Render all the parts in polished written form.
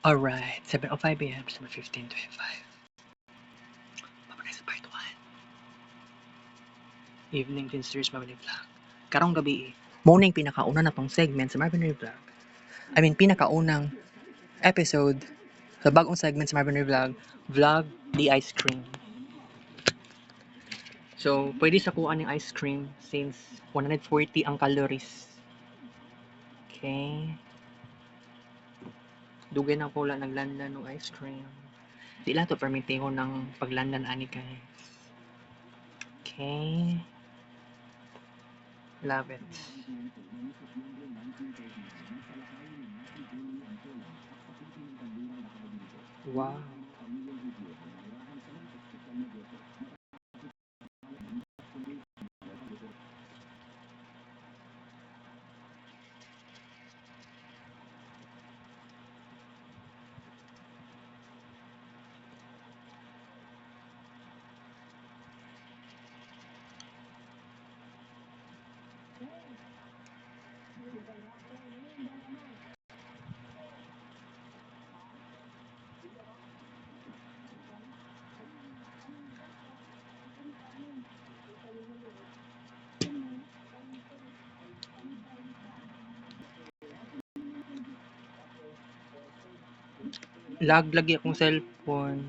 Alright, 7:05 AM, 7:15:25. Papagas part 1. Evening Finsters Marvin Vlog. Karong gabi morning pinakauna na tong segment sa Marvin Vlog. Pinakaunang episode sa bagong segment sa Marvin Vlog, Vlog the Ice Cream. So, pwede sa kuha ng ice cream since 140 ang calories. Okay. Dugay na pula naglandan ng ice cream. Di lang to permitting ko ng paglandan ani guys. Okay. Love it. Wow. Lag lagi akong cellphone.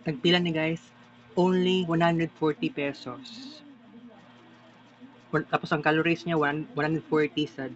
Tagpila ni guys, only 140 pesos. Tapos ang calories niya 140 sad.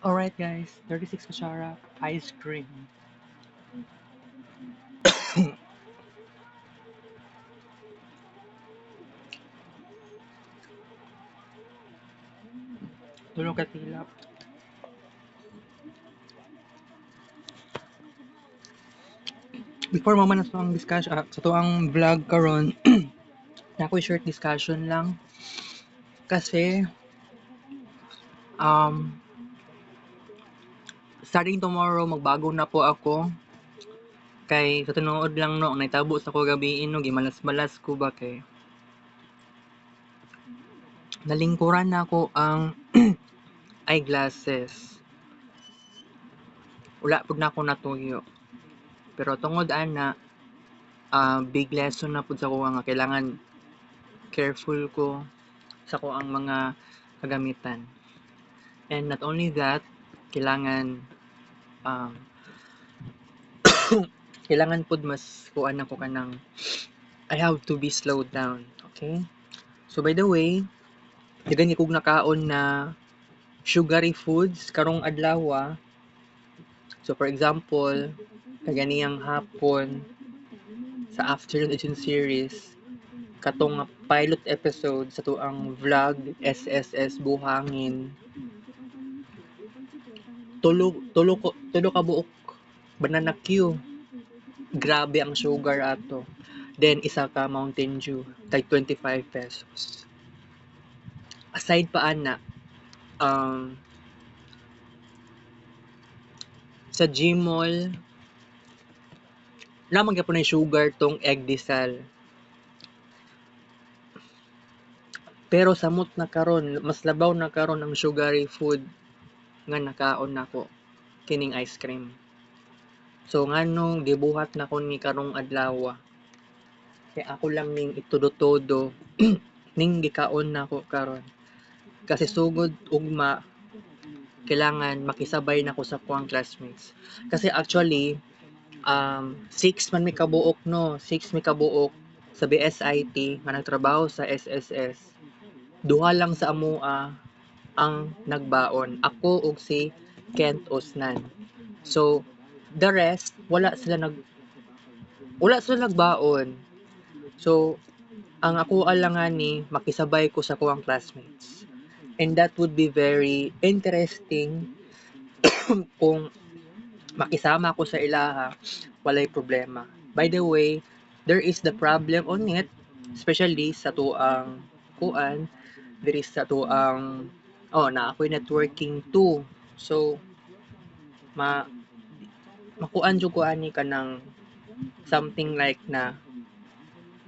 Alright guys, 36 kutsara ice cream. Tulong ka tilap. Before mo man sa tuang discussion, sa tuang vlog karon, Ako'y short discussion lang kasi starting tomorrow magbago na po ako kay sa tinuod lang no ang naitabo sa ko gabi no gimalas-malas ko ba kay nalingkuran na ako ang eyeglasses. Wala pud na ako natuyo. Pero tungod ana big lesson na pud sa ko nga kailangan careful ko sa ko ang mga kagamitan. And not only that, kailangan um, kailangan pud mas kuan ako kanang I have to be slowed down. Okay? So by the way, dagan kog nakaon na sugary foods karong adlaw. So for example, kaganiyang hapon sa afternoon edition series katong pilot episode sa tuang vlog SSS Buhangin. Tulo ka buok banana Q. Grabe ang sugar ato. Then isa ka Mountain Dew, tag 25 pesos. Aside pa ana, sa Gmall, naman gyapon na sugar tong egg disal. Pero samot na karon, mas labaw na karon ang sugary food nga nakaon nako kining ice cream. So nganong gibuhat na ko ni karong adlaw. Kay ako lang ning itudo-todo ning gikaon nako karon. Kasi sugod ugma kailangan makisabay na ko sa kuang classmates. Kasi actually 6 man mi kabuok no, 6 mi kabuok sa BSIT nga nagtrabaho sa SSS. Duha lang sa amoa ang nagbaon. Ako ug si Kent Osnan. So the rest wala sila nagbaon. So ang ako alangani makisabay ko sa kuang classmates. And that would be very interesting kung makisama ko sa ilaha, walay problema. By the way, there is the problem on it, especially sa tuang kuan, there is sa tuang na ako'y networking too. So makuan jud ko ani kanang something like na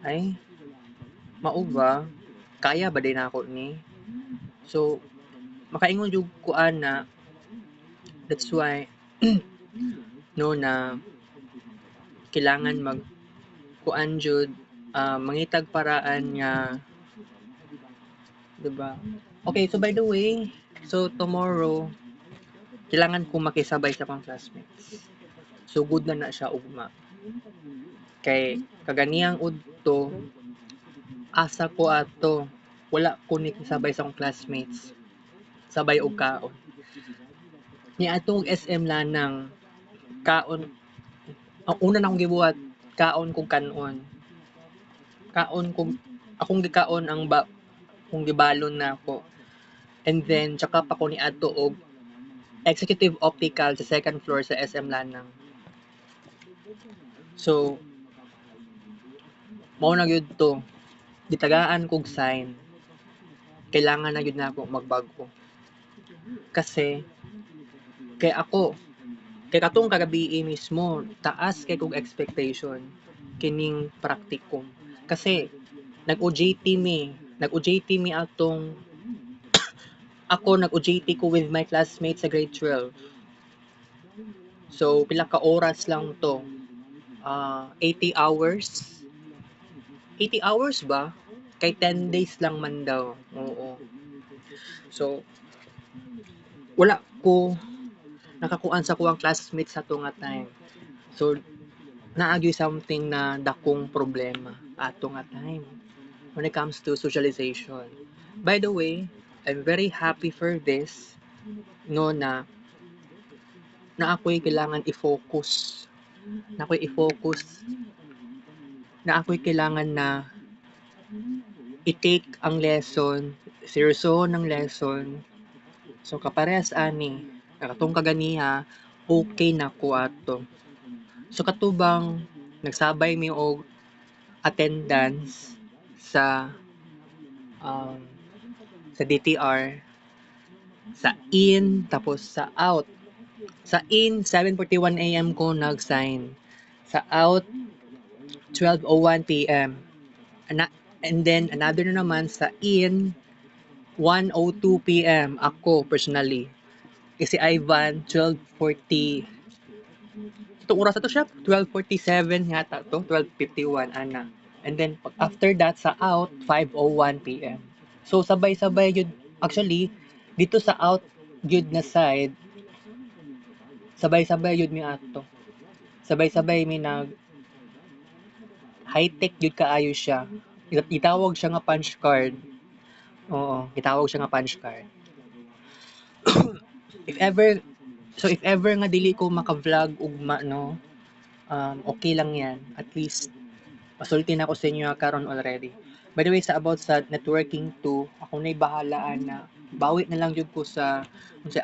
ay mao ba kaya ba din ako ni. So makaingon jud ko ana, that's why no na kailangan mag kuan jud mangitag paraan nga diba? Okay, so by the way, so tomorrow kailangan ko makisabay sa akong classmates. So good na siya ugma. Kay kaganiyang udto asa ko ato wala ko ni kisabay sa akong classmates. Sabay og kaon. Ni atong SM lanang kaon ang una na akong gibuhat kaon kog kanon. Kaon kog akong gikaon ang kung gibalon na ako. And then tsaka pa ko ni adto og executive optical sa second floor sa SM Lanang. So mao na gyud to. Gitagaan kog sign. Kailangan na gyud nako magbago. Kasi kay ako kay katong kagabi mismo taas kay kog expectation kining practicum. Kasi nag-OJT mi atong ako nag-OJT ko with my classmates sa grade 12. So pila ka oras lang to? 80 hours. 80 hours ba? Kay 10 days lang man daw. Oo. So wala ko nakakuan sa kuang classmates sa to nga time. So naagyo something na dakong problema ato nga time when it comes to socialization. By the way, I'm very happy for this no na ako'y kailangan i-focus. Na ako'y kailangan na i-take ang lesson, seryosohon ng lesson. So kaparehas ani, katong kaganiha, okay na ko ato. So katubang nagsabay mi og attendance um, sa DTR, sa in, tapos sa out. Sa in, 7:41 AM ko nag-sign. Sa out, 12:01 PM. And then, another na naman sa in, 1:02 PM. Ako, personally. Kasi Ivan, 12:40. Itong oras na to siya, 12:47 yata to, 12:51, ana. And then, after that, sa out, 5:01 PM. So, sabay-sabay yun. Actually, dito sa out, yun na side, sabay-sabay yun mi ato. Sabay-sabay mi nag high-tech yun kaayo siya. Itawag siya nga punch card. Oo, itawag siya nga punch card. If ever, so if ever nga dili ko maka-vlog ugma, no, okay lang yan. At least, pasulti na ako sa inyo karon already. By the way, sa networking 2, ako na'y bahalaan na bawi na lang jud ko sa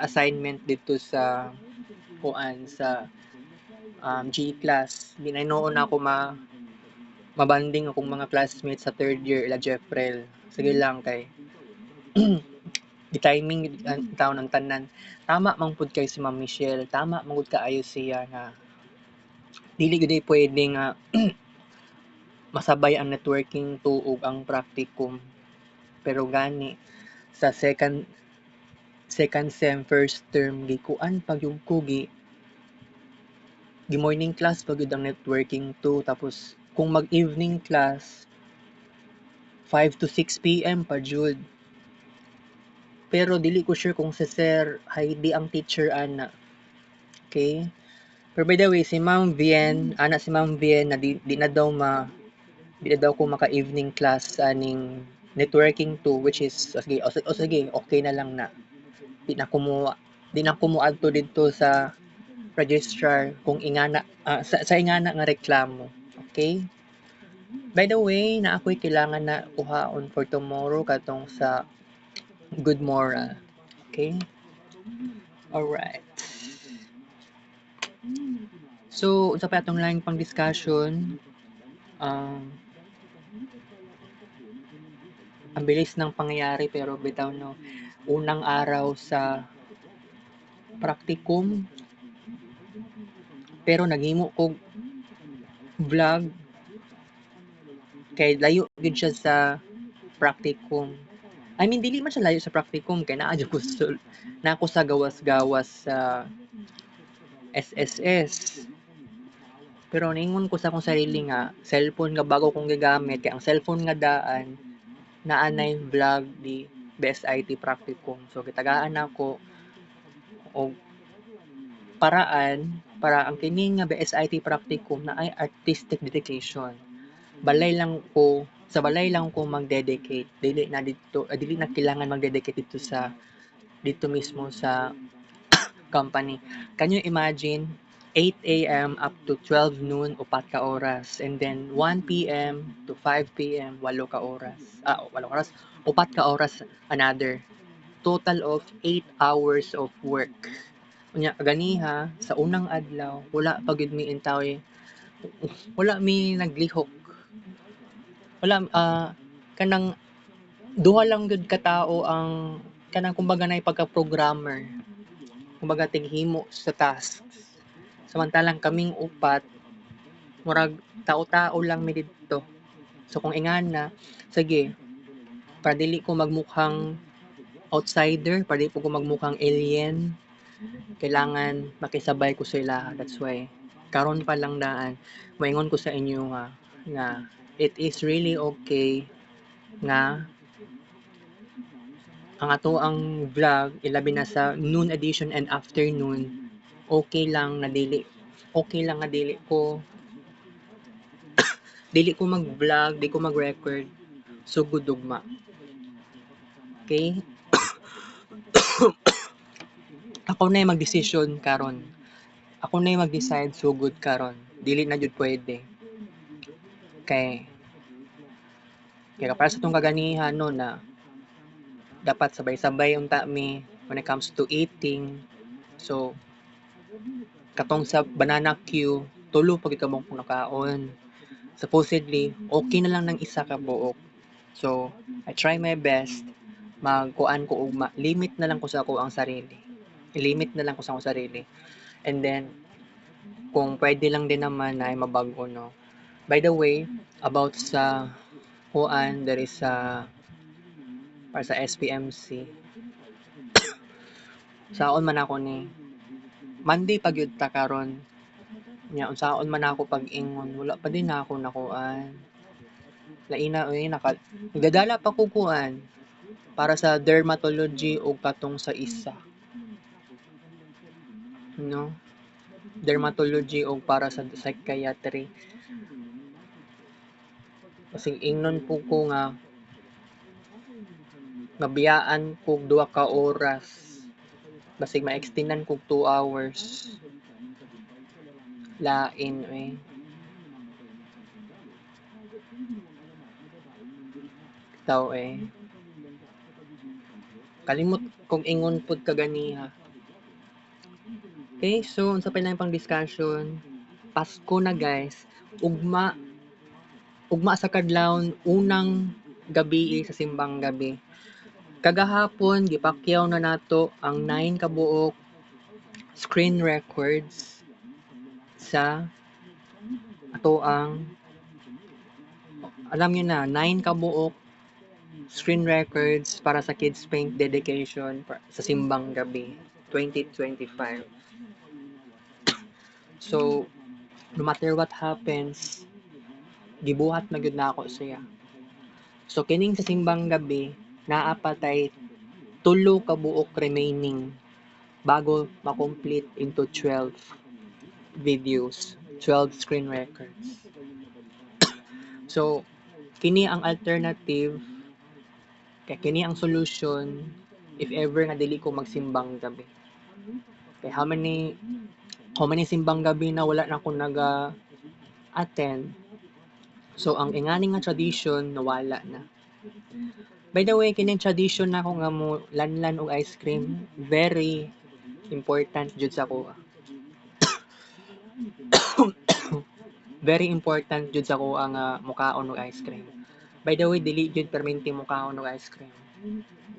assignment dito sa sa G class. Ginanoon na ako mabanding akong mga classmates sa third year ila Jeffrel. Sige lang kay di timing ang taon ng tanan. Tama man pud kay si Ma'am Michelle, tama man gud kaayo siya na dili gud pwede nga masabay ang networking tuog ang practicum. Pero gani sa second sem first term gikuan pag yung ko gi morning class pag yun ang networking 2 tapos kung mag evening class 5 to 6 PM pa jud. Pero dili ko sure kung si Sir Heidi ang teacher ana. Okay? Pero by the way, si Ma'am Vien, si Ma'am Vien na di na daw ko maka-evening class aning networking 2 which is sige, sige, okay na lang na. Di na kumuadto dito sa registrar kung ingana sa ingana nga reklamo. Okay? By the way, na ako'y kailangan na kuhaon for tomorrow katong sa good moral. Okay? Alright. So, unsa pa atong laing pang discussion? Ang bilis ng pangyayari pero bitaw no, unang araw sa practicum pero naghimo ko vlog kay layo gid siya sa practicum. I mean, dili man siya layo sa practicum kay naa jud ko na ako sa gawas-gawas sa SSS. Pero ningon ko sa akong sarili nga cellphone nga bago kong gigamit kay ang cellphone nga daan naanay vlog di Best IT practicum. So gitagaan ako og paraan para ang kini nga BSIT practicum na ay artistic dedication. Sa balay lang ko mag-dedicate. Dili na kailangan mag-dedicate dito mismo sa company. Can you imagine 8 AM up to 12 noon, 4 ka oras. And then 1 PM to 5 PM, 8 ka oras. 8 oras, 4 ka oras another. Total of 8 hours of work. Unya ganiha sa unang adlaw wala pa gid mi intaw wala mi naglihok. Wala kanang duha lang gud ka tao ang kanang kumbaga nay pagka-programmer. Kumbaga tighimo sa tasks. Samantalang kaming upat murag tao-tao lang mi didto. So kung ingana, sige, para dili ko magmukhang outsider, para dili ko magmukhang alien, kailangan makisabay ko sila. That's why karon pa lang daan moingon ko sa inyo nga it is really okay nga ang ato ang vlog ilabi na sa noon edition and afternoon okay lang nga dili ko mag-vlog, di ko mag-record sugod dugma. Okay? Ako na yung mag-decision karon. Ako na yung mag-decide sugod karon. Dili na jud pwede. Kaya para sa itong kaganihan no na dapat sabay-sabay unta mi when it comes to eating. So, katong sa banana queue, tulo pag ikamong nakaon. Supposedly, okay na lang ng isa ka buok. So, I try my best magkuan ko ugma. Limit na lang ko sa ako ang sarili. I-limit na lang ko sa akong sarili. And then, kung pwede lang din naman na ay mabago, no? By the way, about sa kuan, there is sa para sa SPMC. Saon man ako ni Monday pag yun ta karon. Nya unsaon man ako pag-ingon, wala pa din na ako nakuan. Laina uy nagdadala pa ko kuan para sa dermatology o katong sa isa, no? Dermatology o para sa psychiatry. Kasi ingnon po ko nga mabiyaan ko 2 ka oras. Basig ma-extendan ko 2 hours. Lain eh. Tao eh. Kalimot kong ingon pud kaganiha. Okay, so unsa pa lang pang discussion? Pasko na guys. Ugma ugma sa kadlawon unang gabi sa simbang gabi. Kagahapon gipakyaw na nato ang 9 kabuok screen records sa ato ang alam niyo na 9 kabuok screen records para sa Kids Paint dedication sa simbang gabi 2025. So, no matter what happens, gibuhat na gyud na ako siya. So, kining sa simbang gabi, naapatay 3 kabuok remaining bago ma-complete into 12 videos, 12 screen records. So, kini ang alternative, kay kini ang solution if ever nga dili ko magsimbang gabi. Okay, how many simbang gabi na wala na ako attend. So, ang ingani nga tradition, nawala na. By the way, kining tradition na ako nga mo lanlan og ice cream, very important jud sa ako. Very important jud sa ako nga mukaon og ice cream. By the way, dili jud perminti mukaon og ice cream.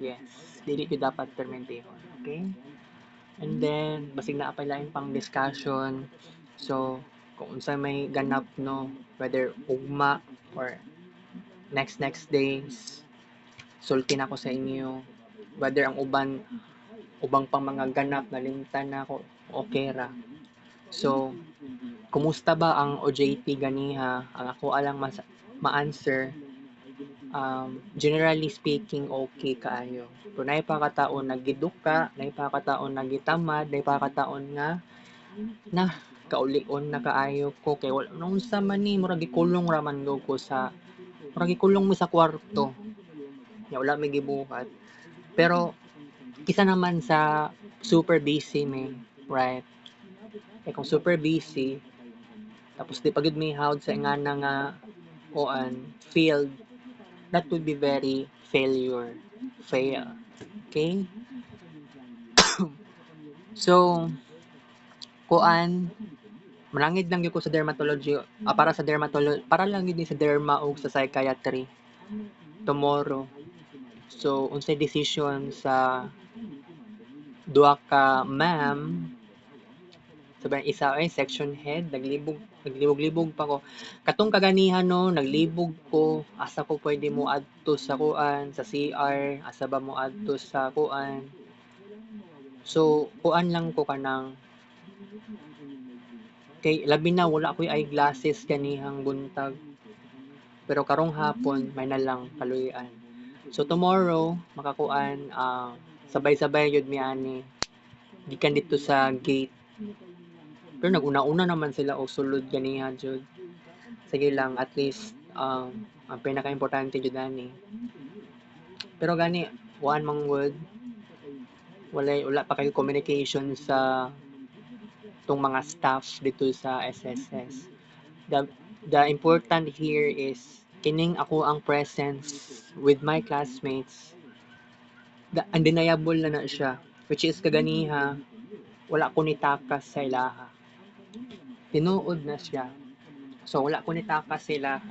Yes, dili jud dapat permintihon. Okay? And then, basig na pa lain pang discussion. So, kung unsa may ganap no, whether ugma or next days, sulti na ako sa inyo. Whether ang ubang pang mga ganap na limtan na ako, okay ra. So, kumusta ba ang OJT ganiha? Ang ako alang ma-answer, generally speaking, okay kaayo. Pero naay pakataon nagiduka, naay pakataon nagitamad, naay pakataon nga na kaulion na kaayo ko kay wala nung sa man ni murag gikulong ra man ko sa murag gikulong mi sa kwarto. Ya wala may gibuhat. Pero kisa naman sa super busy me, right? Kaya kung super busy, tapos di pagid may hawd sa ingana nga field, that would be very fail. Okay? So, manangid lang gyud ko sa dermatology, para lang gyud sa derma o sa psychiatry tomorrow. So, unsay decision sa duha ka ma'am, sabi isa ay section head, naglibog pa ko. Katong kaganihan no, naglibog ko, asa ko pwede mo adto sa sa CR, asa ba mo adto sa So, lang ko kanang kay labi na wala ko'y eyeglasses kanihang buntag. Pero karong hapon may nalang kaluyan. So tomorrow sabay-sabay yun mi ani gikan dito sa gate. Pero naguna-una naman sila og sulod ganiha jud. Sige lang at least ang pinaka-importante jud ani. Pero gani one mang word wala pa kayo communication sa tong mga staff dito sa SSS. The important here is kining ako ang presence with my classmates. Undeniable na siya, which is kaganiha wala ko nitakas sa ilaha. Tinuod na siya. So wala ko nitakas sa ilaha.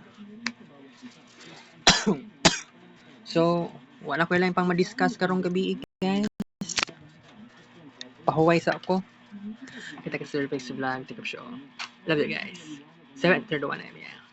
So, wala ko lang pang ma-discuss karong gabi, guys. Pahuway sa ako. Kita ka sa Faces Vlog, take up show. Love you guys. 7:31 AM.